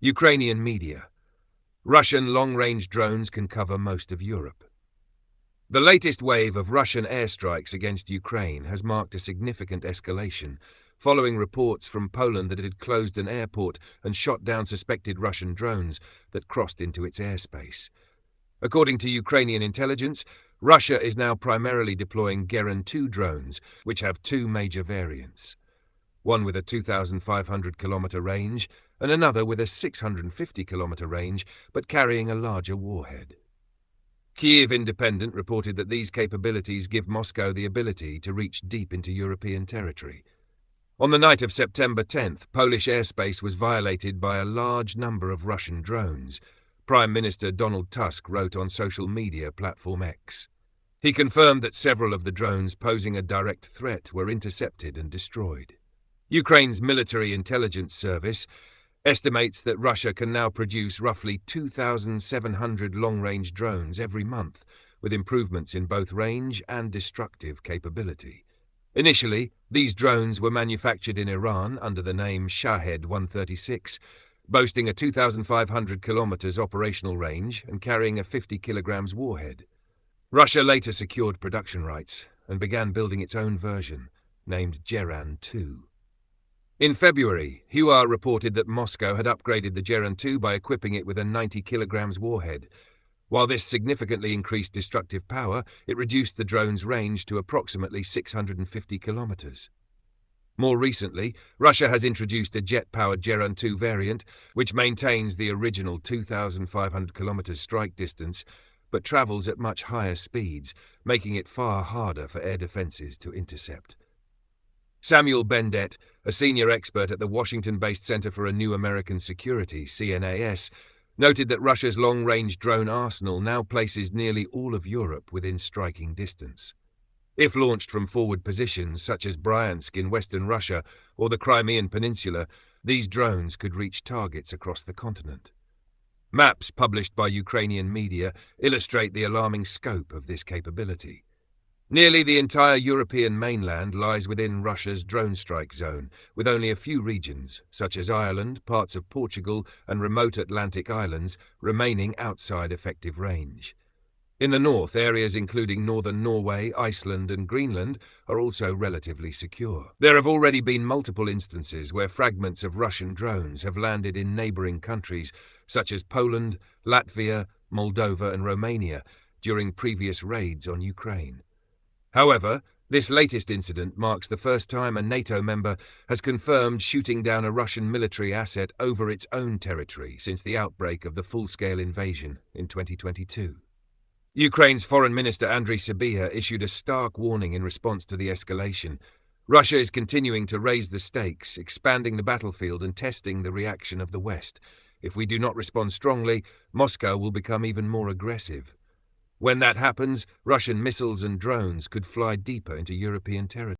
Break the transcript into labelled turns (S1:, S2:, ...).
S1: Ukrainian media. Russian long-range drones can cover most of Europe. The latest wave of Russian airstrikes against Ukraine has marked a significant escalation, following reports from Poland that it had closed an airport and shot down suspected Russian drones that crossed into its airspace. According to Ukrainian intelligence, Russia is now primarily deploying Geran 2 drones, which have two major variants. One with a 2,500-kilometer range and another with a 650-kilometer range, but carrying a larger warhead. Kyiv Independent reported that these capabilities give Moscow the ability to reach deep into European territory. On the night of September 10th, Polish airspace was violated by a large number of Russian drones. Prime Minister Donald Tusk wrote on social media platform X. He confirmed that several of the drones posing a direct threat were intercepted and destroyed. Ukraine's military intelligence service estimates that Russia can now produce roughly 2,700 long-range drones every month, with improvements in both range and destructive capability. Initially, these drones were manufactured in Iran under the name Shahed 136, boasting a 2,500 kilometers operational range and carrying a 50 kilograms warhead. Russia later secured production rights and began building its own version, named Geran 2. In February, Hua reported that Moscow had upgraded the Geran 2 by equipping it with a 90 kilograms warhead. While this significantly increased destructive power, it reduced the drone's range to approximately 650 kilometers. More recently, Russia has introduced a jet-powered Geran 2 variant, which maintains the original 2,500 kilometers strike distance, but travels at much higher speeds, making it far harder for air defenses to intercept. Samuel Bendet, a senior expert at the Washington-based Center for a New American Security, CNAS, noted that Russia's long-range drone arsenal now places nearly all of Europe within striking distance. If launched from forward positions such as Bryansk in western Russia or the Crimean Peninsula, these drones could reach targets across the continent. Maps published by Ukrainian media illustrate the alarming scope of this capability. Nearly the entire European mainland lies within Russia's drone strike zone, with only a few regions, such as Ireland, parts of Portugal, and remote Atlantic islands, remaining outside effective range. In the north, areas including northern Norway, Iceland, and Greenland are also relatively secure. There have already been multiple instances where fragments of Russian drones have landed in neighboring countries, such as Poland, Latvia, Moldova, and Romania, during previous raids on Ukraine. However, this latest incident marks the first time a NATO member has confirmed shooting down a Russian military asset over its own territory since the outbreak of the full-scale invasion in 2022. Ukraine's Foreign Minister Andriy Sybiha issued a stark warning in response to the escalation. Russia is continuing to raise the stakes, expanding the battlefield and testing the reaction of the West. If we do not respond strongly, Moscow will become even more aggressive. When that happens, Russian missiles and drones could fly deeper into European territory.